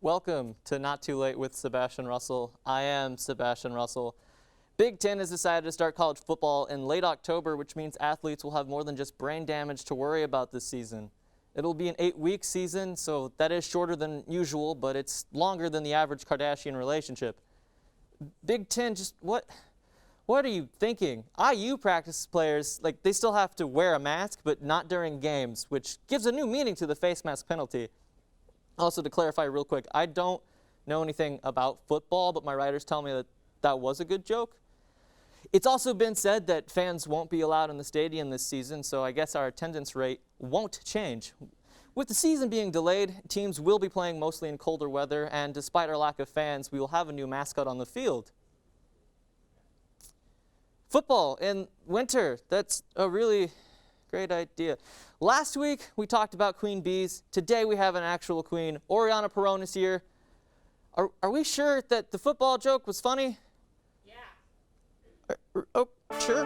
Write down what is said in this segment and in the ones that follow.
Welcome to Not Too Late with Sebastian Russell. I am Sebastian Russell. Big Ten has decided to start college football in late October, which means athletes will have more than just brain damage to worry about this season. It'll be an 8-week season, so that is shorter than usual, but it's longer than the average Kardashian relationship. Big Ten, just what are you thinking? IU practice players, they still have to wear a mask, but not during games, which gives a new meaning to the face mask penalty. Also, to clarify real quick, I don't know anything about football, but my writers tell me that that was a good joke. It's also been said that fans won't be allowed in the stadium this season, so I guess our attendance rate won't change. With the season being delayed, teams will be playing mostly in colder weather, and despite our lack of fans, we will have a new mascot on the field. Football in winter, that's a really great idea. Last week, we talked about queen bees. Today, we have an actual queen. Oriana Perón is here. Are we sure that the football joke was funny? Yeah. Oh, sure.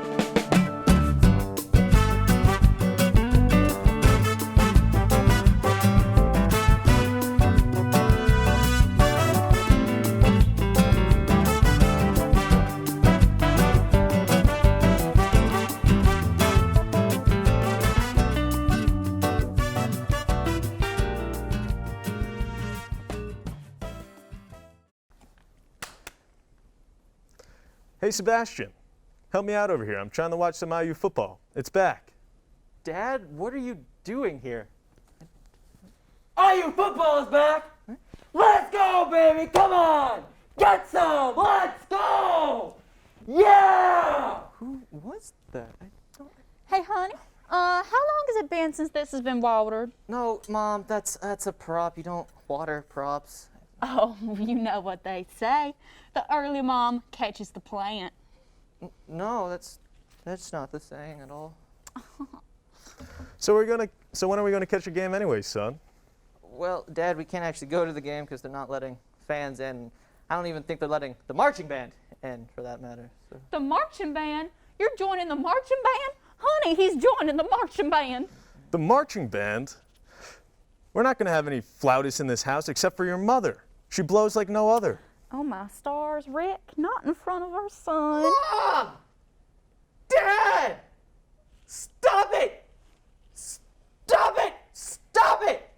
Hey Sebastian, help me out over here. I'm trying to watch some IU football. It's back. Dad, what are you doing here? IU football is back! Let's go, baby! Come on! Get some! Let's go! Yeah! Who was that? Hey, honey, how long has it been since this has been watered? No, Mom, that's a prop. You don't water props. Oh, you know what they say. The early mom catches the plant. No, that's not the saying at all. So when are we gonna catch a game anyway, son? Well, Dad, we can't actually go to the game because they're not letting fans in. I don't even think they're letting the marching band in, for that matter. So. The marching band? You're joining the marching band? Honey, he's joining the marching band. The marching band? We're not gonna have any flautists in this house except for your mother. She blows like no other. Oh, my stars, Rick, not in front of our son. Mom! Dad! Stop it! Stop it! Stop it!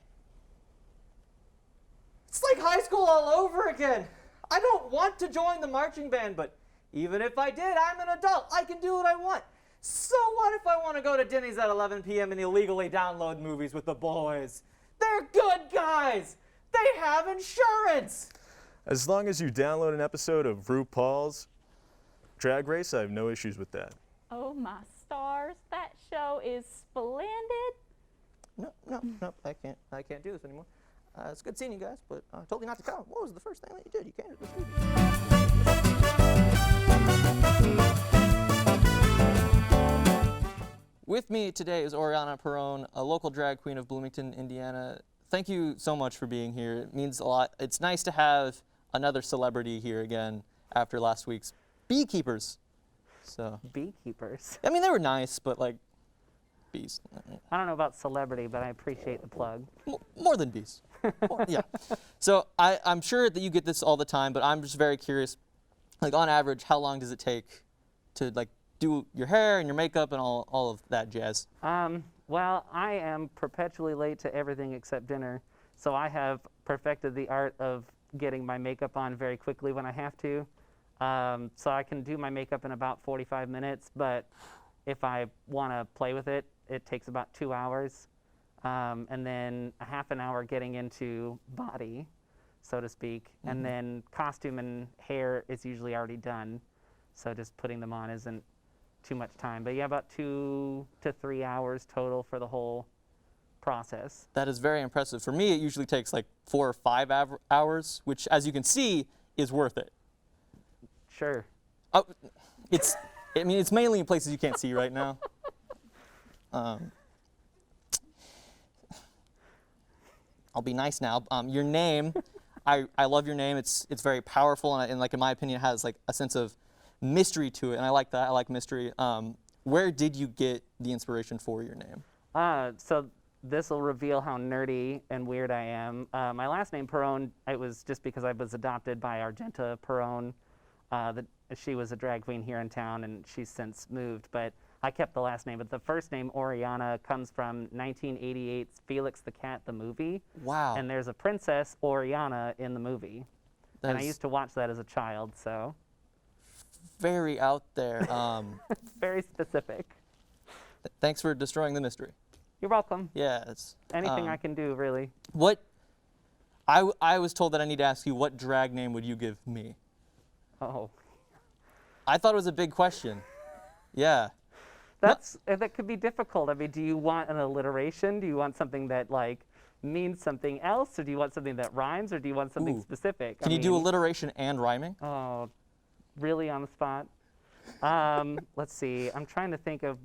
It's like high school all over again. I don't want to join the marching band, but even if I did, I'm an adult. I can do what I want. So what if I want to go to Denny's at 11 p.m. and illegally download movies with the boys? They're good guys. They have insurance. As long as you download an episode of RuPaul's Drag Race, I have no issues with that. Oh, my stars, that show is splendid. No, I can't do this anymore. It's good seeing you guys, but totally not to come. What was the first thing that you did? You can't do this. With me today is Oriana Perón, a local drag queen of Bloomington, Indiana. Thank you so much for being here. It means a lot. It's nice to have another celebrity here again after last week's beekeepers. So Beekeepers. I mean, they were nice, but like bees. I don't know about celebrity, but I appreciate the plug. More than bees. Yeah. So I'm sure that you get this all the time, but I'm just very curious. Like on average, how long does it take to do your hair and your makeup and all of that jazz? Well, I am perpetually late to everything except dinner, so I have perfected the art of getting my makeup on very quickly when I have to. So I can do my makeup in about 45 minutes, but if I want to play with it, it takes about 2 hours, and then a half an hour getting into body, so to speak, and then costume and hair is usually already done, so just putting them on isn't too much time. But yeah, about 2 to 3 hours total for the whole process. That is very impressive. For me, it usually takes like 4 or 5 hours, which, as you can see, is worth it. Sure. Oh, I mean, it's mainly in places you can't see right now. I'll be nice now. Your name, I love your name. It's very powerful, and like in my opinion, it has like a sense of mystery to it, and I like that. I like mystery. Where did you get the inspiration for your name? So this will reveal how nerdy and weird I am. My last name, Perone, it was just because I was adopted by Argenta Perone. She was a drag queen here in town, and she's since moved, but I kept the last name. But the first name, Oriana, comes from 1988's Felix the Cat, the movie. Wow. And there's a princess, Oriana, in the movie. That And I is used to watch that as a child, so very out there. very specific. Thanks for destroying the mystery. You're welcome. Yeah, it's Anything I can do, really. what I was told that I need to ask you, what drag name would you give me? Oh. I thought it was a big question. Yeah. That could be difficult. I mean, do you want an alliteration? Do you want something that like means something else, or do you want something that rhymes, or do you want something Ooh. specific? Can you do alliteration and rhyming? Oh, really on the spot? Let's see. I'm trying to think of.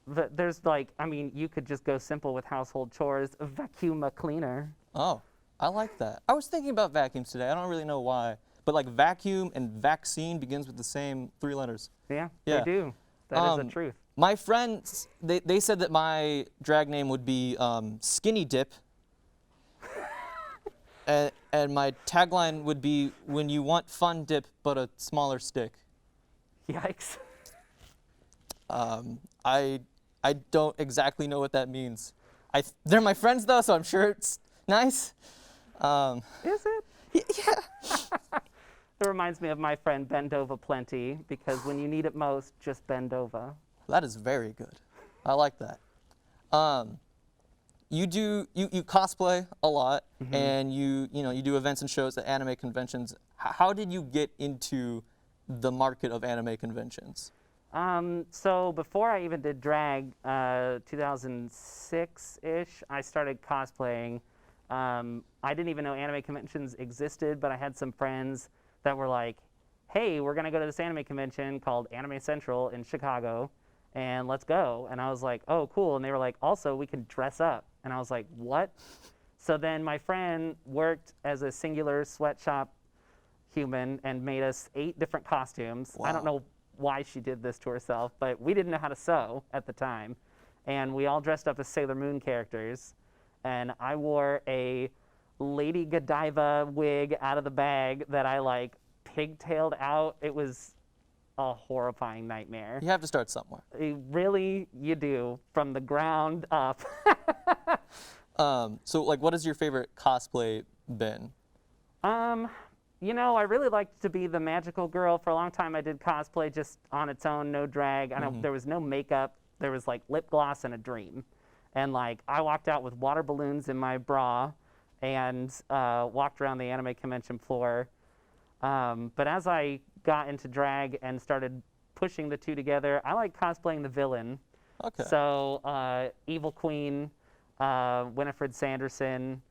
There's like, I mean, you could just go simple with household chores. Vacuum a cleaner. Oh, I like that. I was thinking about vacuums today. I don't really know why. But like vacuum and vaccine begins with the same 3 letters. Yeah, Yeah. they do. That is the truth. My friends, they said that my drag name would be Skinny Dip. and my tagline would be, when you want fun dip, but a smaller stick. Yikes. I don't exactly know what that means. They're my friends though, so I'm sure it's nice. Is it? Yeah. It reminds me of my friend Bendova Plenty, because when you need it most, just bend over. That is very good. I like that. You cosplay a lot, and you do events and shows at anime conventions. How did you get into the market of anime conventions? So before I even did drag, 2006-ish, I started cosplaying. I didn't even know anime conventions existed, but I had some friends that were like, hey, we're going to go to this anime convention called Anime Central in Chicago, and let's go. And I was like, oh, cool. And they were like, also, we can dress up. And I was like, what? So then my friend worked as a singular sweatshop human and made us 8 different costumes. I don't Wow. know why she did this to herself, but we didn't know how to sew at the time. And we all dressed up as Sailor Moon characters. And I wore a Lady Godiva wig out of the bag that I like pigtailed out. It was a horrifying nightmare. You have to start somewhere. Really, you do, from the ground up. So like, what has your favorite cosplay been? You know, I really liked to be the magical girl. For a long time, I did cosplay just on its own, no drag. There was no makeup. There was like lip gloss and a dream. And like, I walked out with water balloons in my bra and walked around the anime convention floor. But as I got into drag and started pushing the two together, I like cosplaying the villain. Okay. So Evil Queen, Winifred Sanderson,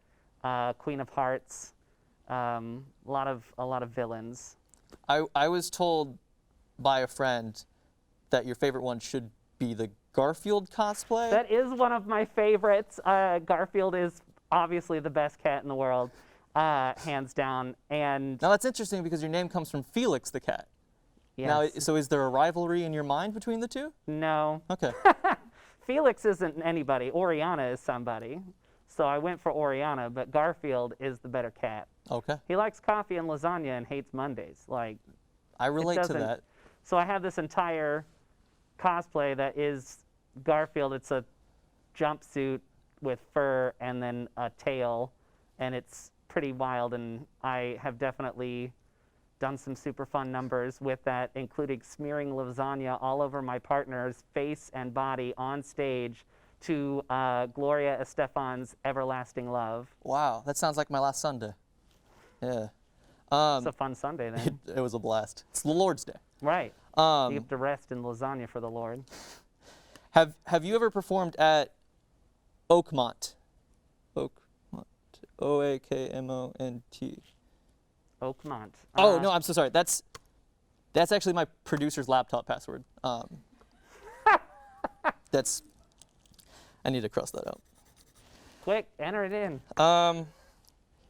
Queen of Hearts, a lot of villains. I was told by a friend that your favorite one should be the Garfield cosplay. That is one of my favorites. Garfield is obviously the best cat in the world, hands down. And Now that's interesting because your name comes from Felix the cat. yes, Now, so is there a rivalry in your mind between the two? no, Okay. Felix isn't anybody. Oriana is somebody. So I went for Oriana, but Garfield is the better cat. Okay. He likes coffee and lasagna and hates Mondays. Like, I relate to doesn't- that. so I have this entire cosplay that is Garfield. It's a jumpsuit with fur and then a tail, and it's pretty wild, and I have definitely done some super fun numbers with that, including smearing lasagna all over my partner's face and body on stage to Gloria Estefan's Everlasting Love. Wow, that sounds like my last Sunday. Yeah. It's a fun Sunday then. It was a blast. It's the Lord's Day. Right. You have to rest in lasagna for the Lord. Have you ever performed at Oakmont? Oakmont. Oakmont. Oakmont. Oh no, I'm so sorry. That's actually my producer's laptop password. That's. I need to cross that out. Quick, enter it in.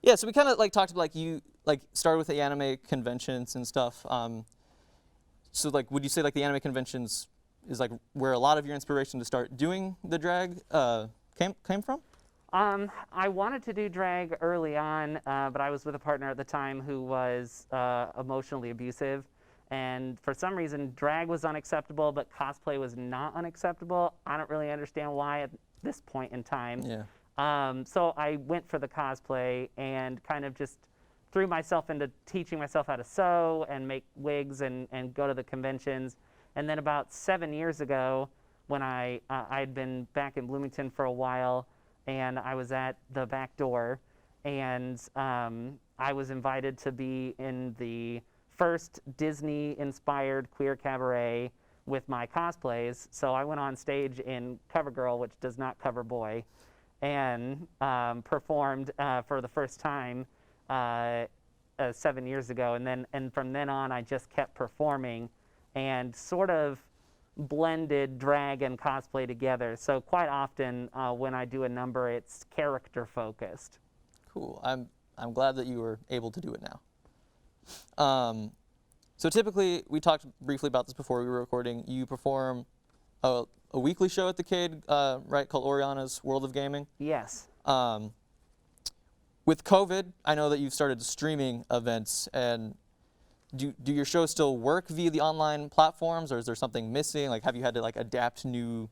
Yeah, so we kind of like talked about like you like started with the anime conventions and stuff. So like, would you say like the anime conventions is like where a lot of your inspiration to start doing the drag came from? I wanted to do drag early on, but I was with a partner at the time who was emotionally abusive. And for some reason, drag was unacceptable, but cosplay was not unacceptable. I don't really understand why at this point in time. Yeah. So I went for the cosplay and kind of just threw myself into teaching myself how to sew and make wigs and go to the conventions. And then about 7 years ago, when I'd been back in Bloomington for a while, and I was at the back door, and I was invited to be in the first Disney-inspired queer cabaret with my cosplays. So I went on stage in CoverGirl, which does not cover boy, and performed for the first time 7 years ago. And from then on, I just kept performing and sort of blended drag and cosplay together. So quite often when I do a number, it's character focused. Cool. I'm glad that you were able to do it now. So typically, we talked briefly about this before we were recording. You perform a weekly show at the Cade, right, called Oriana's World of Gaming. Yes. With COVID, I know that you've started streaming events, and do your shows still work via the online platforms, or is there something missing? Like, have you had to like adapt new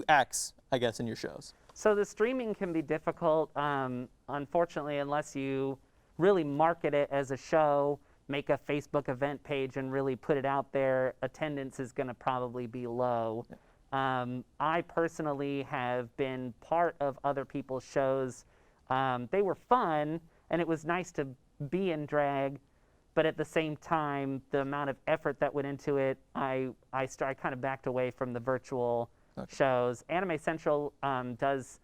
acts, I guess, in your shows? So the streaming can be difficult, unfortunately, unless you really market it as a show, make a Facebook event page and really put it out there. Attendance is going to probably be low. I personally have been part of other people's shows. They were fun, and it was nice to be in drag, but at the same time, the amount of effort that went into it, I kind of backed away from the virtual shows. Anime Central does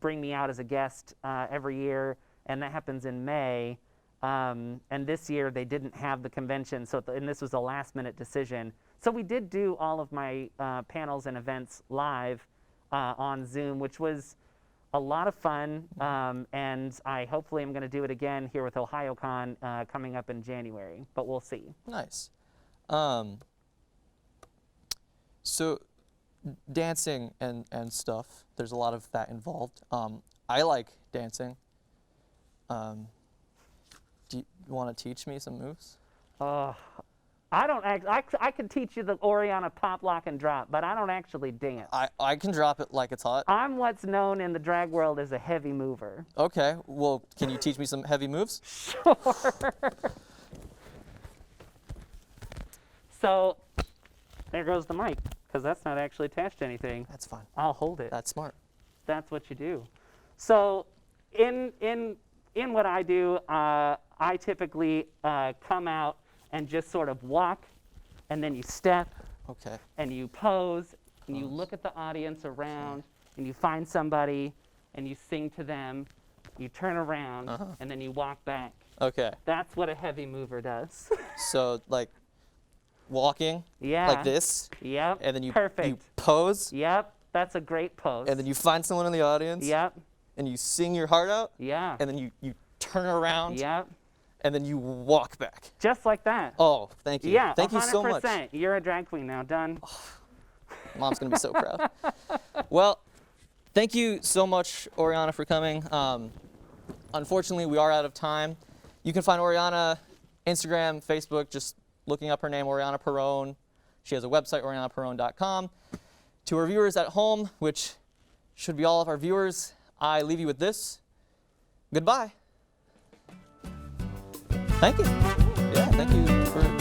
bring me out as a guest every year, and that happens in May. And this year they didn't have the convention, and this was a last-minute decision. So we did do all of my panels and events live on Zoom, which was a lot of fun, and I hopefully am going to do it again here with OhioCon coming up in January, but we'll see. Nice. So dancing and stuff, there's a lot of that involved. I like dancing. Do you want to teach me some moves? I could teach you the Oriana pop, lock, and drop, but I don't actually dance. I can drop it like it's hot. I'm what's known in the drag world as a heavy mover. Okay, well, can you teach me some heavy moves? Sure. So, there goes the mic, because that's not actually attached to anything. That's fine. I'll hold it. That's smart. That's what you do. So, in what I do, I typically come out and just sort of walk, and then you step, Okay. and you pose, and you look at the audience around, and you find somebody, and you sing to them, you turn around, and then you walk back. Okay. That's what a heavy mover does. So like walking Yeah. like this, Yep. and then you Perfect. pose, Yep. That's a great pose. and then you find someone in the audience, Yep. and you sing your heart out, Yeah. and then you turn around, Yep. and then you walk back. Just like that. Oh, thank you. Yeah. Thank you so much. 100%. You're a drag queen now. Done. Mom's gonna be so proud. Well, thank you so much, Oriana, for coming. Unfortunately, we are out of time. You can find Oriana Instagram, Facebook, just looking up her name, Oriana Perrone. She has a website, orianaperrone.com. To our viewers at home, which should be all of our viewers, I leave you with this. Goodbye. Thank you. Yeah, thank you for